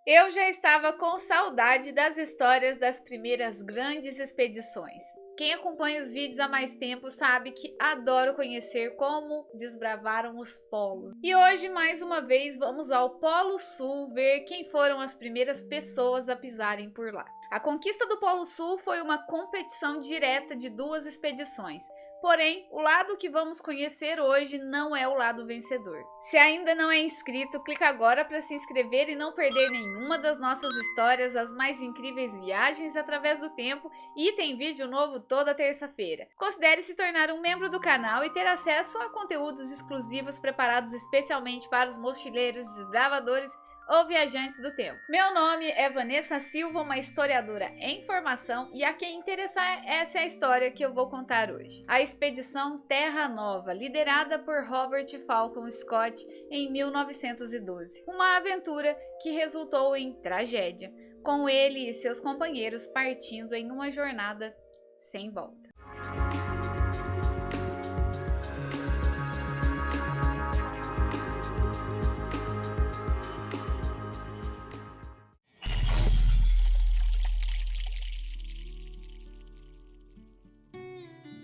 Eu já estava com saudade das histórias das primeiras grandes expedições. Quem acompanha os vídeos há mais tempo sabe que adoro conhecer como desbravaram os polos. E hoje, mais uma vez, vamos ao Polo Sul ver quem foram as primeiras pessoas a pisarem por lá. A conquista do Polo Sul foi uma competição direta de duas expedições. Porém, o lado que vamos conhecer hoje não é o lado vencedor. Se ainda não é inscrito, clica agora para se inscrever e não perder nenhuma das nossas histórias, as mais incríveis viagens através do tempo, e tem vídeo novo toda terça-feira. Considere se tornar um membro do canal e ter acesso a conteúdos exclusivos preparados especialmente para os mochileiros, desbravadores ou viajantes do tempo. Meu nome é Vanessa Silva, uma historiadora em formação, e a quem interessar, essa é a história que eu vou contar hoje. A Expedição Terra Nova, liderada por Robert Falcon Scott em 1912. Uma aventura que resultou em tragédia, com ele e seus companheiros partindo em uma jornada sem volta.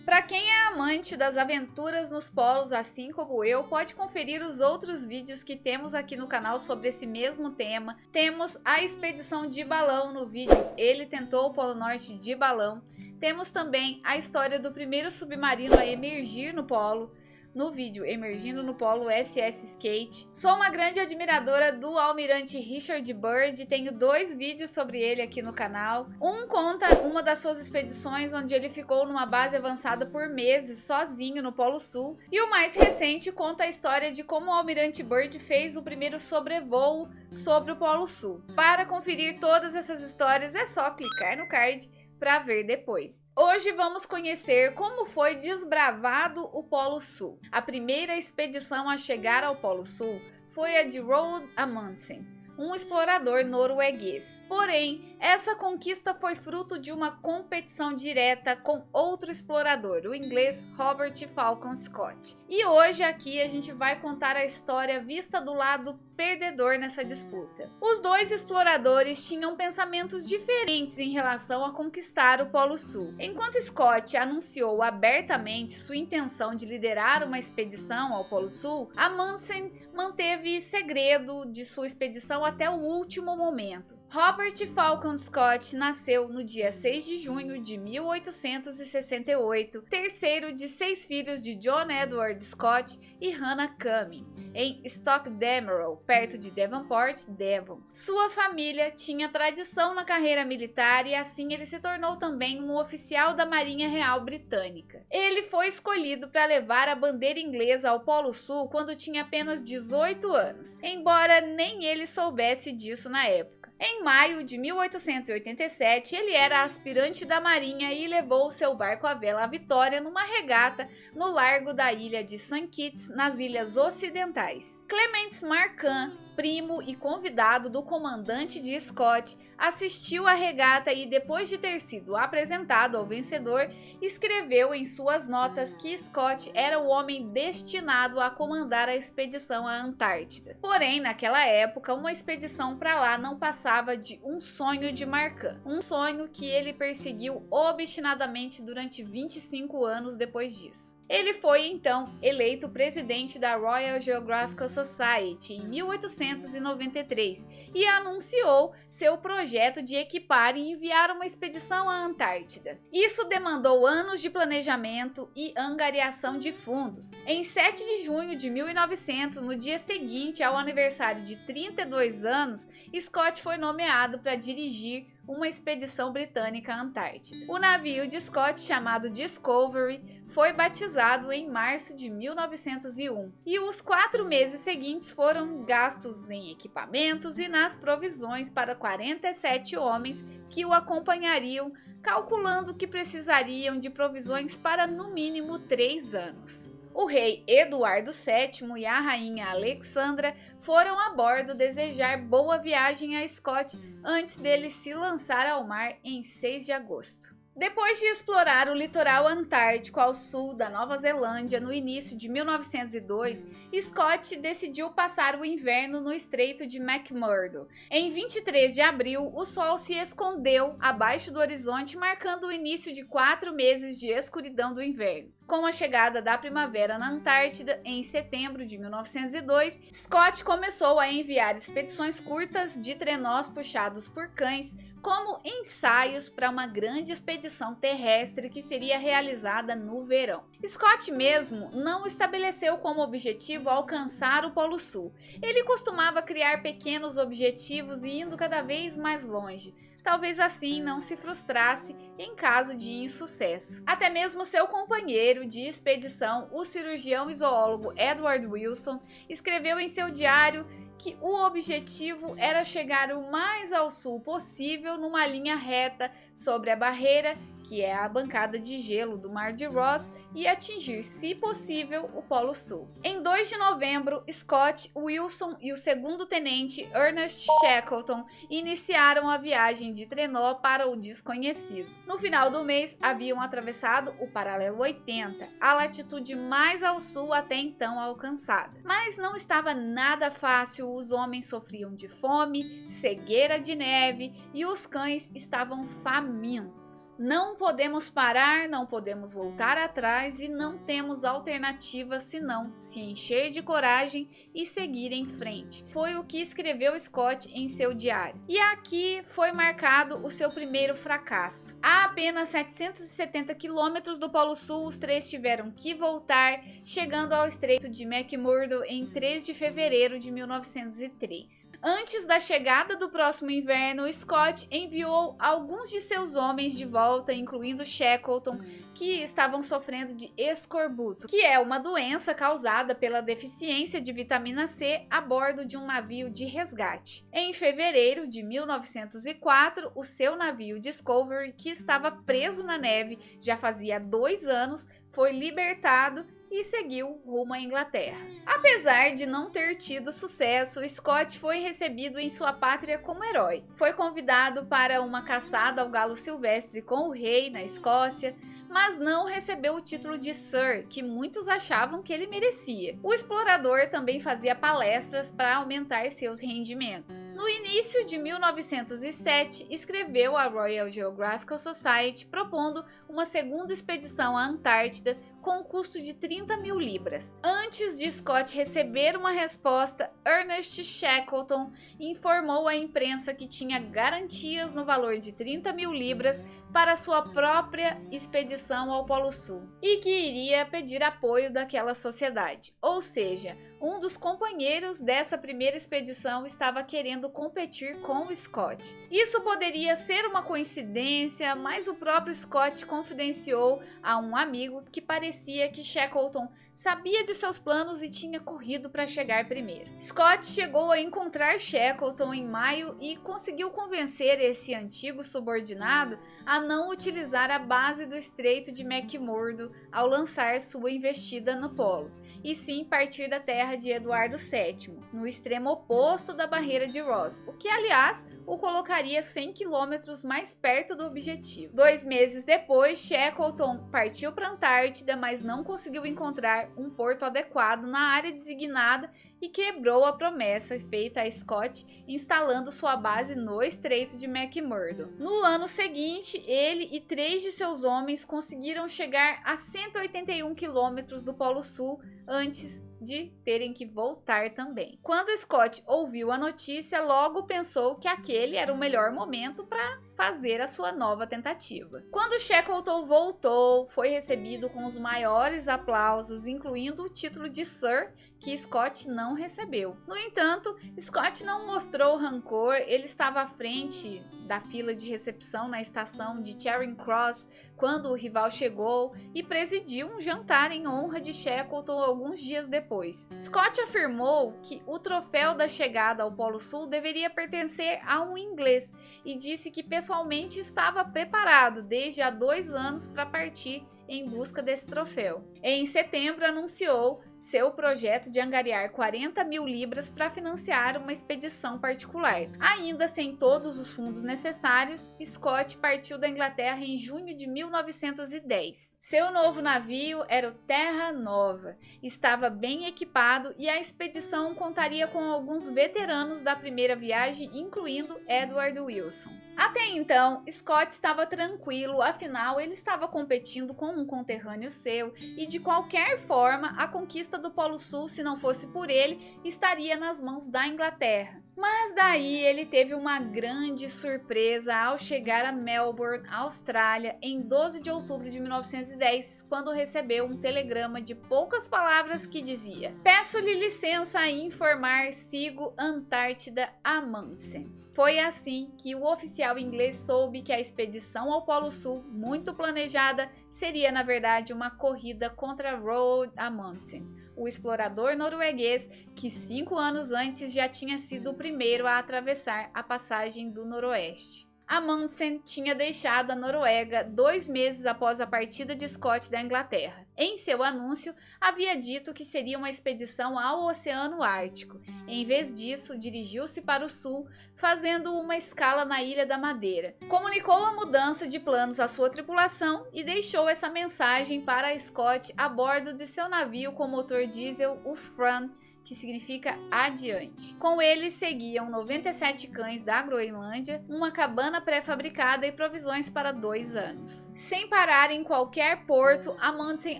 Para quem é amante das aventuras nos polos, assim como eu, pode conferir os outros vídeos que temos aqui no canal sobre esse mesmo tema. Temos a expedição de balão no vídeo Ele Tentou o Polo Norte de Balão. Temos também a história do primeiro submarino a emergir no polo, no vídeo Emergindo no Polo SS Skate. Sou uma grande admiradora do almirante Richard Byrd, tenho 2 vídeos sobre ele aqui no canal. Um conta uma das suas expedições, onde ele ficou numa base avançada por meses sozinho no Polo Sul, e o mais recente conta a história de como o almirante Byrd fez o primeiro sobrevoo sobre o Polo Sul. Para conferir todas essas histórias é só clicar no card para ver depois. Hoje vamos conhecer como foi desbravado o Polo Sul. A primeira expedição a chegar ao Polo Sul foi a de Roald Amundsen, um explorador norueguês. Porém, essa conquista foi fruto de uma competição direta com outro explorador, o inglês Robert Falcon Scott. E hoje aqui a gente vai contar a história vista do lado perdedor nessa disputa. Os dois exploradores tinham pensamentos diferentes em relação a conquistar o Polo Sul. Enquanto Scott anunciou abertamente sua intenção de liderar uma expedição ao Polo Sul, Amundsen manteve segredo de sua expedição até o último momento. Robert Falcon Scott nasceu no dia 6 de junho de 1868, terceiro de 6 filhos de John Edward Scott e Hannah Cumming, em Stoke Damerel, perto de Devonport, Devon. Sua família tinha tradição na carreira militar e assim ele se tornou também um oficial da Marinha Real Britânica. Ele foi escolhido para levar a bandeira inglesa ao Polo Sul quando tinha apenas 18 anos, embora nem ele soubesse disso na época. Em maio de 1887, ele era aspirante da Marinha e levou seu barco à vela Vitória numa regata no largo da ilha de St. Kitts, nas Ilhas Ocidentais. Clements Markham, primo e convidado do comandante de Scott, assistiu à regata e, depois de ter sido apresentado ao vencedor, escreveu em suas notas que Scott era o homem destinado a comandar a expedição à Antártida. Porém, naquela época, uma expedição para lá não passava de um sonho de Markham, um sonho que ele perseguiu obstinadamente durante 25 anos depois disso. Ele foi então eleito presidente da Royal Geographical Society em 1893 e anunciou seu projeto de equipar e enviar uma expedição à Antártida. Isso demandou anos de planejamento e angariação de fundos. Em 7 de junho de 1900, no dia seguinte ao aniversário de 32 anos, Scott foi nomeado para dirigir uma expedição britânica à Antártida. O navio de Scott, chamado Discovery, foi batizado em março de 1901, e os 4 meses seguintes foram gastos em equipamentos e nas provisões para 47 homens que o acompanhariam, calculando que precisariam de provisões para no mínimo 3 anos. O rei Eduardo VII e a rainha Alexandra foram a bordo desejar boa viagem a Scott antes dele se lançar ao mar em 6 de agosto. Depois de explorar o litoral antártico ao sul da Nova Zelândia no início de 1902, Scott decidiu passar o inverno no Estreito de McMurdo. Em 23 de abril, o sol se escondeu abaixo do horizonte, marcando o início de 4 meses de escuridão do inverno. Com a chegada da primavera na Antártida, em setembro de 1902, Scott começou a enviar expedições curtas de trenós puxados por cães como ensaios para uma grande expedição terrestre que seria realizada no verão. Scott mesmo não estabeleceu como objetivo alcançar o Polo Sul. Ele costumava criar pequenos objetivos e indo cada vez mais longe. Talvez assim não se frustrasse em caso de insucesso. Até mesmo seu companheiro de expedição, o cirurgião e zoólogo Edward Wilson, escreveu em seu diário que o objetivo era chegar o mais ao sul possível numa linha reta sobre a barreira, que é a bancada de gelo do Mar de Ross, e atingir, se possível, o Polo Sul. Em 2 de novembro, Scott, Wilson e o segundo tenente Ernest Shackleton iniciaram a viagem de trenó para o desconhecido. No final do mês, haviam atravessado o paralelo 80, a latitude mais ao sul até então alcançada. Mas não estava nada fácil, os homens sofriam de fome, cegueira de neve e os cães estavam famintos. Não podemos parar, não podemos voltar atrás e não temos alternativa senão se encher de coragem e seguir em frente. Foi o que escreveu Scott em seu diário. E aqui foi marcado o seu primeiro fracasso. A apenas 770 quilômetros do Polo Sul, os três tiveram que voltar, chegando ao Estreito de McMurdo em 3 de fevereiro de 1903. Antes da chegada do próximo inverno, Scott enviou alguns de seus homens de volta, incluindo Shackleton, que estavam sofrendo de escorbuto, que é uma doença causada pela deficiência de vitamina C a bordo de um navio de resgate. Em fevereiro de 1904, o seu navio Discovery, que estava preso na neve já fazia 2 anos, foi libertado e seguiu rumo à Inglaterra. Apesar de não ter tido sucesso, Scott foi recebido em sua pátria como herói. Foi convidado para uma caçada ao galo silvestre com o rei na Escócia, mas não recebeu o título de Sir, que muitos achavam que ele merecia. O explorador também fazia palestras para aumentar seus rendimentos. No início de 1907, escreveu à Royal Geographical Society propondo uma segunda expedição à Antártida com custo de 30 mil libras. Antes de Scott receber uma resposta, Ernest Shackleton informou à imprensa que tinha garantias no valor de 30 mil libras para sua própria expedição ao Polo Sul e que iria pedir apoio daquela sociedade. Ou seja, um dos companheiros dessa primeira expedição estava querendo competir com o Scott. Isso poderia ser uma coincidência, mas o próprio Scott confidenciou a um amigo que parecia que Shackleton sabia de seus planos e tinha corrido para chegar primeiro. Scott chegou a encontrar Shackleton em maio e conseguiu convencer esse antigo subordinado a não utilizar a base do Estreito de McMurdo ao lançar sua investida no polo, e sim partir da terra de Eduardo VII, no extremo oposto da barreira de Ross, o que aliás o colocaria 100 quilômetros mais perto do objetivo. 2 meses depois, Shackleton partiu para a Antártida, mas não conseguiu encontrar um porto adequado na área designada e quebrou a promessa feita a Scott instalando sua base no Estreito de McMurdo. No ano seguinte, ele e 3 de seus homens conseguiram chegar a 181 quilômetros do Polo Sul antes de terem que voltar também. Quando Scott ouviu a notícia, logo pensou que aquele era o melhor momento para fazer a sua nova tentativa. Quando Shackleton voltou, foi recebido com os maiores aplausos, incluindo o título de Sir, que Scott não recebeu. No entanto, Scott não mostrou rancor, ele estava à frente da fila de recepção na estação de Charing Cross quando o rival chegou e presidiu um jantar em honra de Shackleton alguns dias depois. Scott afirmou que o troféu da chegada ao Polo Sul deveria pertencer a um inglês e disse que pessoalmente estava preparado desde há 2 anos para partir em busca desse troféu. Em setembro, anunciou seu projeto de angariar 40 mil libras para financiar uma expedição particular. Ainda sem todos os fundos necessários, Scott partiu da Inglaterra em junho de 1910. Seu novo navio era o Terra Nova, estava bem equipado e a expedição contaria com alguns veteranos da primeira viagem, incluindo Edward Wilson. Até então, Scott estava tranquilo, afinal ele estava competindo com um conterrâneo seu e de qualquer forma a conquista do Polo Sul, se não fosse por ele, estaria nas mãos da Inglaterra. Mas daí ele teve uma grande surpresa ao chegar a Melbourne, Austrália, em 12 de outubro de 1910, quando recebeu um telegrama de poucas palavras que dizia: "Peço-lhe licença a informar, sigo Antártida Amundsen." Foi assim que o oficial inglês soube que a expedição ao Polo Sul, muito planejada, seria na verdade uma corrida contra Roald Amundsen, o explorador norueguês que 5 anos antes já tinha sido o primeiro a atravessar a passagem do Noroeste. Amundsen tinha deixado a Noruega 2 meses após a partida de Scott da Inglaterra. Em seu anúncio, havia dito que seria uma expedição ao Oceano Ártico. Em vez disso, dirigiu-se para o sul, fazendo uma escala na Ilha da Madeira. Comunicou a mudança de planos à sua tripulação e deixou essa mensagem para Scott a bordo de seu navio com motor diesel, o Fram, que significa adiante. Com ele seguiam 97 cães da Groenlândia, uma cabana pré-fabricada e provisões para 2 anos. Sem parar em qualquer porto, Amundsen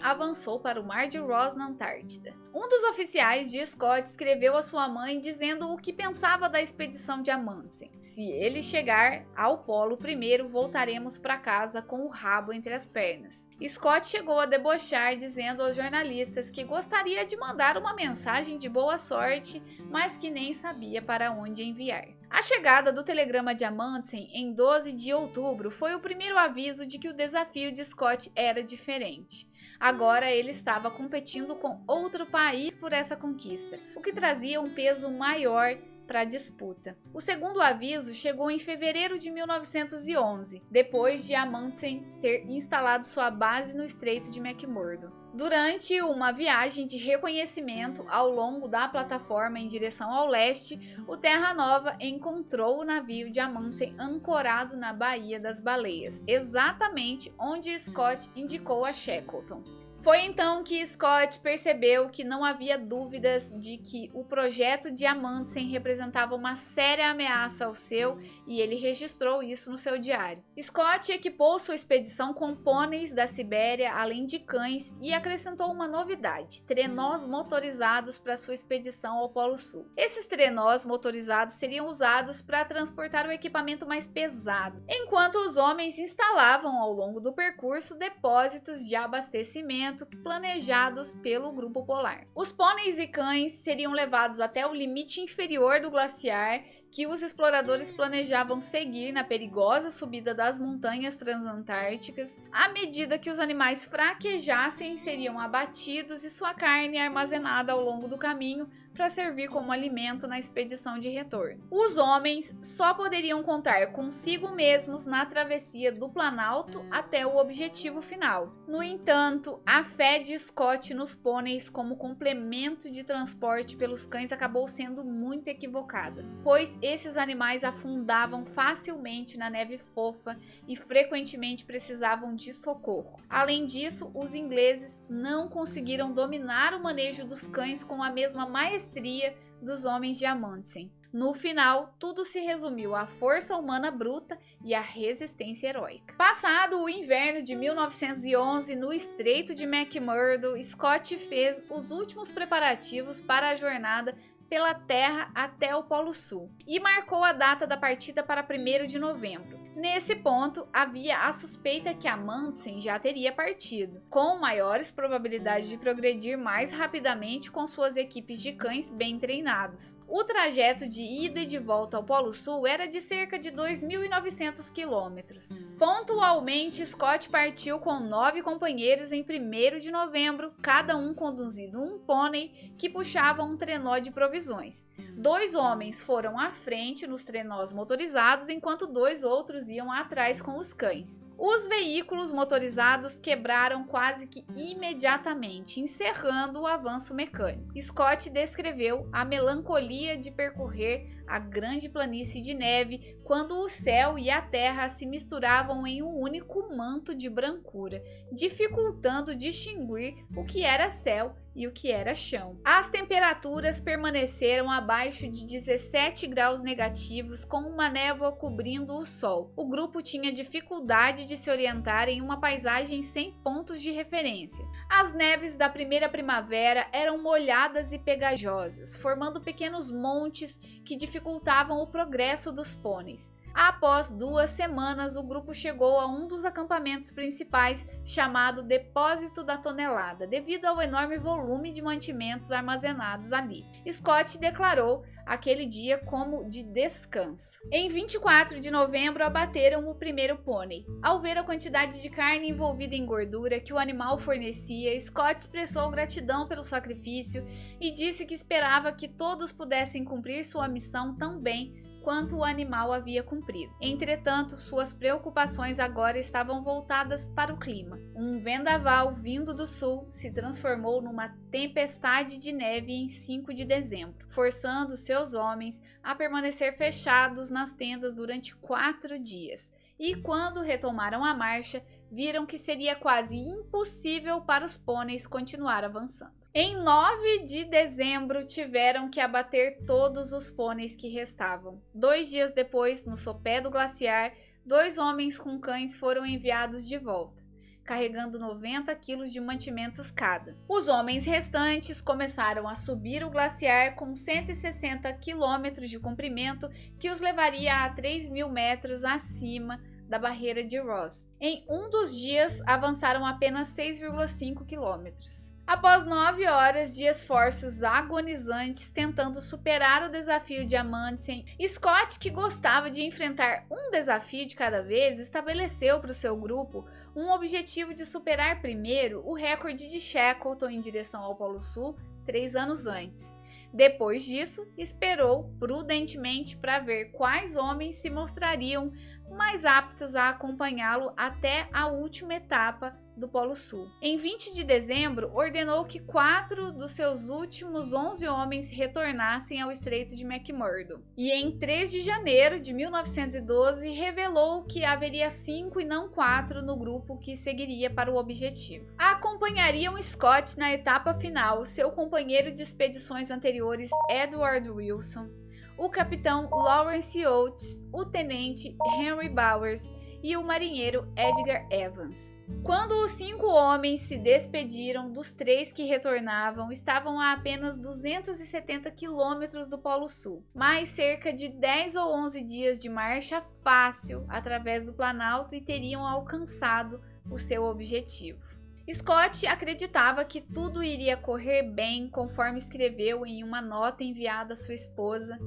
avançou para o Mar de Ross, na Antártida. Um dos oficiais de Scott escreveu a sua mãe dizendo o que pensava da expedição de Amundsen. "Se ele chegar ao polo primeiro, voltaremos para casa com o rabo entre as pernas." Scott chegou a debochar, dizendo aos jornalistas que gostaria de mandar uma mensagem de boa sorte, mas que nem sabia para onde enviar. A chegada do telegrama de Amundsen em 12 de outubro foi o primeiro aviso de que o desafio de Scott era diferente. Agora ele estava competindo com outro país por essa conquista, o que trazia um peso maior para a disputa. O segundo aviso chegou em fevereiro de 1911, depois de Amundsen ter instalado sua base no Estreito de McMurdo. Durante uma viagem de reconhecimento ao longo da plataforma em direção ao leste, o Terra Nova encontrou o navio de Amundsen ancorado na Baía das Baleias, exatamente onde Scott indicou a Shackleton. Foi então que Scott percebeu que não havia dúvidas de que o projeto de Amundsen representava uma séria ameaça ao seu, e ele registrou isso no seu diário. Scott equipou sua expedição com pôneis da Sibéria, além de cães, e acrescentou uma novidade: trenós motorizados para sua expedição ao Polo Sul. Esses trenós motorizados seriam usados para transportar o equipamento mais pesado, enquanto os homens instalavam ao longo do percurso depósitos de abastecimento planejados pelo Grupo Polar. Os pôneis e cães seriam levados até o limite inferior do glaciar que os exploradores planejavam seguir na perigosa subida das montanhas transantárticas. À medida que os animais fraquejassem, seriam abatidos e sua carne armazenada ao longo do caminho para servir como alimento na expedição de retorno. Os homens só poderiam contar consigo mesmos na travessia do Planalto até o objetivo final. No entanto, a fé de Scott nos pôneis como complemento de transporte pelos cães acabou sendo muito equivocada, pois esses animais afundavam facilmente na neve fofa e frequentemente precisavam de socorro. Além disso, os ingleses não conseguiram dominar o manejo dos cães com a mesma maestria dos homens de Amundsen. No final, tudo se resumiu à força humana bruta e à resistência heróica. Passado o inverno de 1911, no Estreito de McMurdo, Scott fez os últimos preparativos para a jornada pela Terra até o Polo Sul e marcou a data da partida para 1º de novembro. Nesse ponto, havia a suspeita que Amundsen já teria partido, com maiores probabilidades de progredir mais rapidamente com suas equipes de cães bem treinados. O trajeto de ida e de volta ao Polo Sul era de cerca de 2.900 quilômetros. Pontualmente, Scott partiu com 9 companheiros em 1º de novembro, cada um conduzindo um pônei que puxava um trenó de provisões. 2 homens foram à frente nos trenós motorizados, enquanto 2 outros iam atrás com os cães. Os veículos motorizados quebraram quase que imediatamente, encerrando o avanço mecânico. Scott descreveu a melancolia de percorrer a grande planície de neve quando o céu e a terra se misturavam em um único manto de brancura, dificultando distinguir o que era céu e o que era chão. As temperaturas permaneceram abaixo de 17 graus negativos, com uma névoa cobrindo o sol. O grupo tinha dificuldade de se orientar em uma paisagem sem pontos de referência. As neves da primeira primavera eram molhadas e pegajosas, formando pequenos montes que dificultavam o progresso dos pôneis. Após 2 semanas, o grupo chegou a um dos acampamentos principais, chamado Depósito da Tonelada, devido ao enorme volume de mantimentos armazenados ali. Scott declarou aquele dia como de descanso. Em 24 de novembro, abateram o primeiro pônei. Ao ver a quantidade de carne envolvida em gordura que o animal fornecia, Scott expressou gratidão pelo sacrifício e disse que esperava que todos pudessem cumprir sua missão tão bem quanto o animal havia cumprido. Entretanto, suas preocupações agora estavam voltadas para o clima. Um vendaval vindo do sul se transformou numa tempestade de neve em 5 de dezembro, forçando seus homens a permanecer fechados nas tendas durante 4 dias. E quando retomaram a marcha, viram que seria quase impossível para os pôneis continuar avançando. Em 9 de dezembro, tiveram que abater todos os pôneis que restavam. 2 dias depois, no sopé do glaciar, 2 homens com cães foram enviados de volta, carregando 90 quilos de mantimentos cada. Os homens restantes começaram a subir o glaciar com 160 quilômetros de comprimento, que os levaria a 3.000 metros acima da barreira de Ross. Em um dos dias, avançaram apenas 6,5 quilômetros. Após 9 horas de esforços agonizantes tentando superar o desafio de Amundsen, Scott, que gostava de enfrentar um desafio de cada vez, estabeleceu para o seu grupo um objetivo de superar primeiro o recorde de Shackleton em direção ao Polo Sul 3 anos antes. Depois disso, esperou prudentemente para ver quais homens se mostrariam mais aptos a acompanhá-lo até a última etapa do Polo Sul. Em 20 de dezembro, ordenou que 4 dos seus últimos 11 homens retornassem ao Estreito de McMurdo. E em 3 de janeiro de 1912, revelou que haveria 5 e não 4 no grupo que seguiria para o objetivo. Acompanhariam Scott na etapa final seu companheiro de expedições anteriores, Edward Wilson, o capitão Lawrence Oates, o tenente Henry Bowers e o marinheiro Edgar Evans. Quando os 5 homens se despediram dos 3 que retornavam, estavam a apenas 270 quilômetros do Polo Sul, mais cerca de 10 ou 11 dias de marcha fácil através do Planalto, e teriam alcançado o seu objetivo. Scott acreditava que tudo iria correr bem, conforme escreveu em uma nota enviada à sua esposa.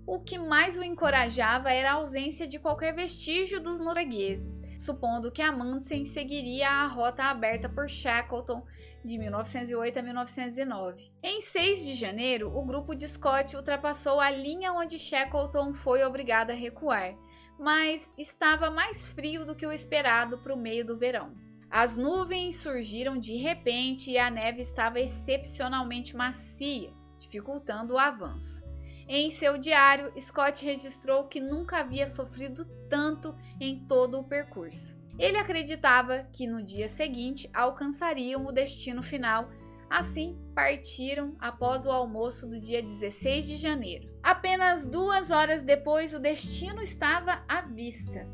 O que mais o encorajava era a ausência de qualquer vestígio dos noruegueses, supondo que Amundsen seguiria a rota aberta por Shackleton de 1908 a 1909. Em 6 de janeiro, o grupo de Scott ultrapassou a linha onde Shackleton foi obrigado a recuar, mas estava mais frio do que o esperado para o meio do verão. As nuvens surgiram de repente e a neve estava excepcionalmente macia, dificultando o avanço. Em seu diário, Scott registrou que nunca havia sofrido tanto em todo o percurso. Ele acreditava que no dia seguinte alcançariam o destino final. Assim, partiram após o almoço do dia 16 de janeiro. Apenas 2 horas depois, o destino estava à vista.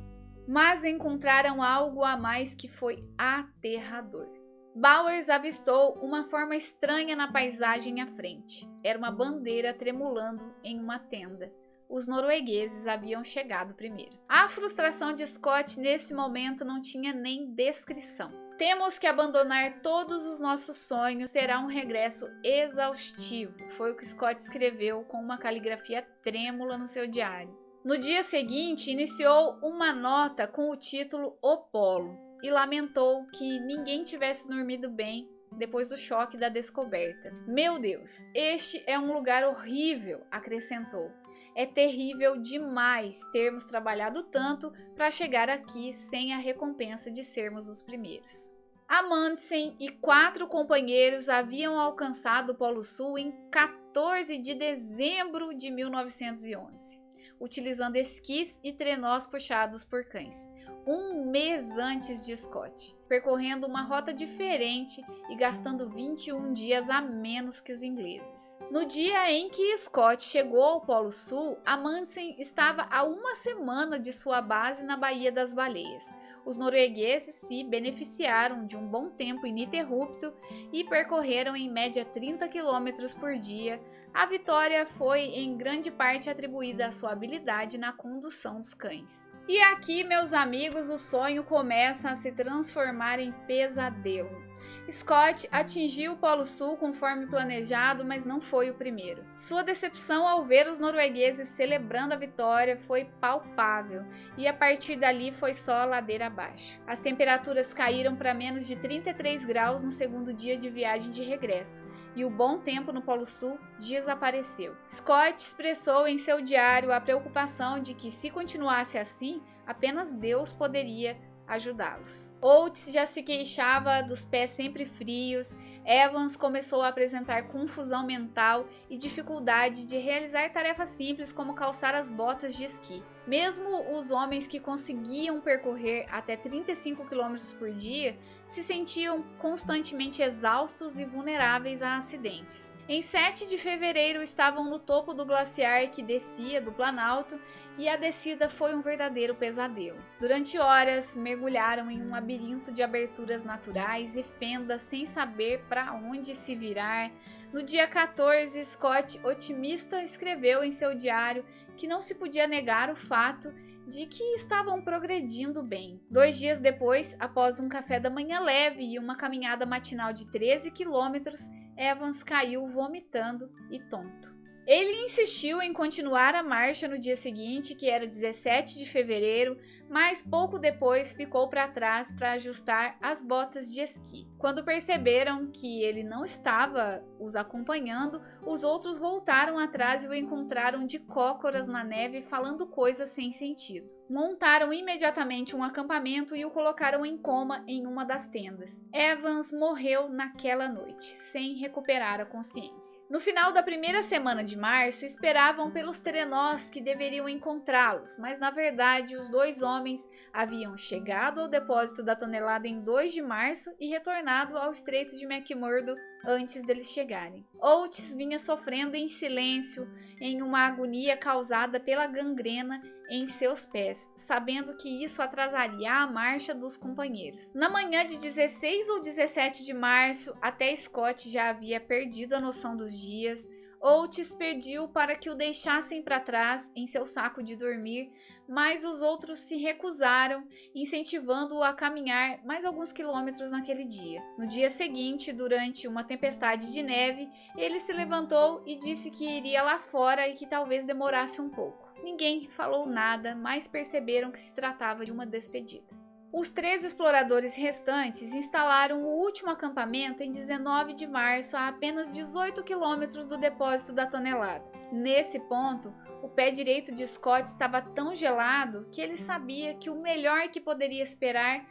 Mas encontraram algo a mais que foi aterrador. Bowers avistou uma forma estranha na paisagem à frente. Era uma bandeira tremulando em uma tenda. Os noruegueses haviam chegado primeiro. A frustração de Scott nesse momento não tinha nem descrição. Temos que abandonar todos os nossos sonhos, será um regresso exaustivo, foi o que Scott escreveu com uma caligrafia trêmula no seu diário. No dia seguinte, iniciou uma nota com o título O Polo e lamentou que ninguém tivesse dormido bem depois do choque da descoberta. Meu Deus, este é um lugar horrível, acrescentou. É terrível demais termos trabalhado tanto para chegar aqui sem a recompensa de sermos os primeiros. Amundsen e 4 companheiros haviam alcançado o Polo Sul em 14 de dezembro de 1911, utilizando esquis e trenós puxados por cães, um mês antes de Scott, percorrendo uma rota diferente e gastando 21 dias a menos que os ingleses. No dia em que Scott chegou ao Polo Sul, Amundsen estava a uma semana de sua base na Baía das Baleias. Os noruegueses se beneficiaram de um bom tempo ininterrupto e percorreram em média 30 km por dia. A vitória foi em grande parte atribuída à sua habilidade na condução dos cães. E aqui, meus amigos, o sonho começa a se transformar em pesadelo. Scott atingiu o Polo Sul conforme planejado, mas não foi o primeiro. Sua decepção ao ver os noruegueses celebrando a vitória foi palpável, e a partir dali foi só ladeira abaixo. As temperaturas caíram para menos de 33 graus no segundo dia de viagem de regresso, e o bom tempo no Polo Sul desapareceu. Scott expressou em seu diário a preocupação de que, se continuasse assim, apenas Deus poderia ajudá-los. Oates já se queixava dos pés sempre frios, Evans começou a apresentar confusão mental e dificuldade de realizar tarefas simples como calçar as botas de esqui. Mesmo os homens que conseguiam percorrer até 35 km por dia se sentiam constantemente exaustos e vulneráveis a acidentes. Em 7 de fevereiro estavam no topo do glaciar que descia do Planalto e a descida foi um verdadeiro pesadelo. Durante horas mergulharam em um labirinto de aberturas naturais e fendas sem saber para onde se virar. No dia 14, Scott, otimista, escreveu em seu diário que não se podia negar o fato de que estavam progredindo bem. 2 dias depois, após um café da manhã leve e uma caminhada matinal de 13 quilômetros, Evans caiu vomitando e tonto. Ele insistiu em continuar a marcha no dia seguinte, que era 17 de fevereiro, mas pouco depois ficou para trás para ajustar as botas de esqui. Quando perceberam que ele não estava os acompanhando, os outros voltaram atrás e o encontraram de cócoras na neve falando coisas sem sentido. Montaram imediatamente um acampamento e o colocaram em coma em uma das tendas. Evans morreu naquela noite, sem recuperar a consciência. No final da primeira semana de março, esperavam pelos trenós que deveriam encontrá-los, mas na verdade os 2 homens haviam chegado ao depósito da tonelada em 2 de março e retornado ao Estreito de McMurdo antes deles chegarem. Oates vinha sofrendo em silêncio, em uma agonia causada pela gangrena em seus pés, sabendo que isso atrasaria a marcha dos companheiros. Na manhã de 16 ou 17 de março, até Scott já havia perdido a noção dos dias. Oates pediu para que o deixassem para trás em seu saco de dormir, mas os outros se recusaram, incentivando-o a caminhar mais alguns quilômetros naquele dia. No dia seguinte, durante uma tempestade de neve, ele se levantou e disse que iria lá fora e que talvez demorasse um pouco. Ninguém falou nada, mas perceberam que se tratava de uma despedida. Os 3 exploradores restantes instalaram o último acampamento em 19 de março, a apenas 18 quilômetros do depósito da tonelada. Nesse ponto, o pé direito de Scott estava tão gelado que ele sabia que o melhor que poderia esperar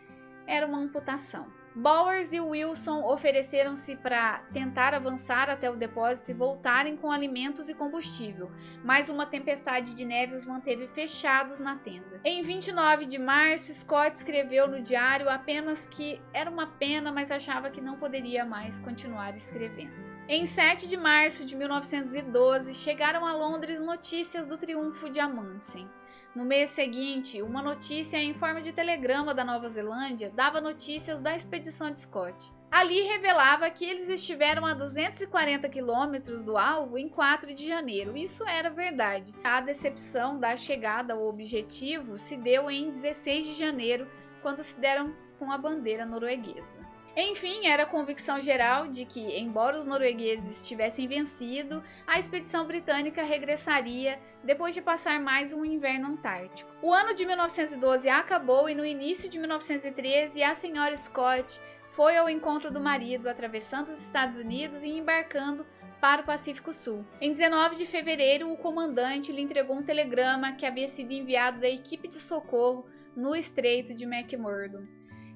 era uma amputação. Bowers e Wilson ofereceram-se para tentar avançar até o depósito e voltarem com alimentos e combustível, mas uma tempestade de neve os manteve fechados na tenda. Em 29 de março, Scott escreveu no diário apenas que era uma pena, mas achava que não poderia mais continuar escrevendo. Em 7 de março de 1912, chegaram a Londres notícias do triunfo de Amundsen. No mês seguinte, uma notícia em forma de telegrama da Nova Zelândia dava notícias da expedição de Scott. Ali revelava que eles estiveram a 240 quilômetros do alvo em 4 de janeiro. Isso era verdade. A decepção da chegada ao objetivo se deu em 16 de janeiro, quando se deram com a bandeira norueguesa. Enfim, era a convicção geral de que, embora os noruegueses tivessem vencido, a expedição britânica regressaria depois de passar mais um inverno antártico. O ano de 1912 acabou e no início de 1913 a senhora Scott foi ao encontro do marido, atravessando os Estados Unidos e embarcando para o Pacífico Sul. Em 19 de fevereiro, o comandante lhe entregou um telegrama que havia sido enviado da equipe de socorro no Estreito de McMurdo,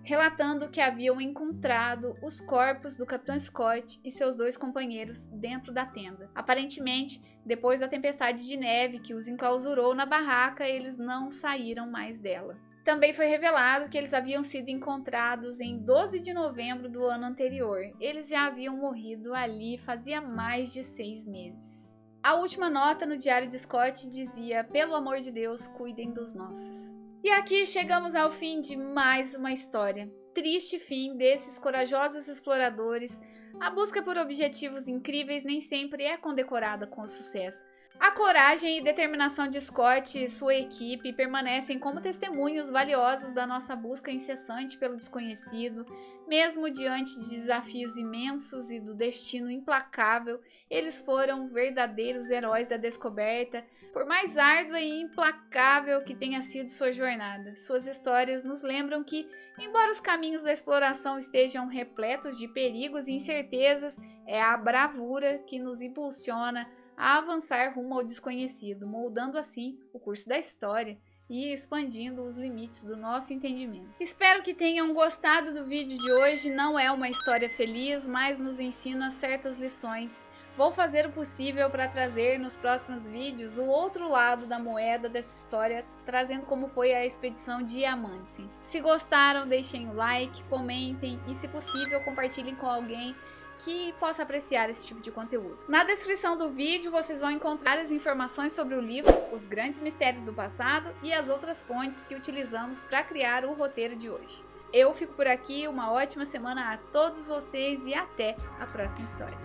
relatando que haviam encontrado os corpos do Capitão Scott e seus 2 companheiros dentro da tenda. Aparentemente, depois da tempestade de neve que os enclausurou na barraca, eles não saíram mais dela. Também foi revelado que eles haviam sido encontrados em 12 de novembro do ano anterior. Eles já haviam morrido ali fazia mais de 6 meses. A última nota no diário de Scott dizia: "Pelo amor de Deus, cuidem dos nossos." E aqui chegamos ao fim de mais uma história. Triste fim desses corajosos exploradores. A busca por objetivos incríveis nem sempre é condecorada com sucesso. A coragem e determinação de Scott e sua equipe permanecem como testemunhos valiosos da nossa busca incessante pelo desconhecido. Mesmo diante de desafios imensos e do destino implacável, eles foram verdadeiros heróis da descoberta, por mais árdua e implacável que tenha sido sua jornada. Suas histórias nos lembram que, embora os caminhos da exploração estejam repletos de perigos e incertezas, é a bravura que nos impulsiona a avançar rumo ao desconhecido, moldando assim o curso da história e expandindo os limites do nosso entendimento. Espero que tenham gostado do vídeo de hoje. Não é uma história feliz, mas nos ensina certas lições. Vou fazer o possível para trazer nos próximos vídeos o outro lado da moeda dessa história, trazendo como foi a expedição de Amundsen. Se gostaram, deixem o like, comentem e, se possível, compartilhem com alguém que possa apreciar esse tipo de conteúdo. Na descrição do vídeo vocês vão encontrar as informações sobre o livro Os Grandes Mistérios do Passado e as outras fontes que utilizamos para criar o roteiro de hoje. Eu fico por aqui, uma ótima semana a todos vocês e até a próxima história.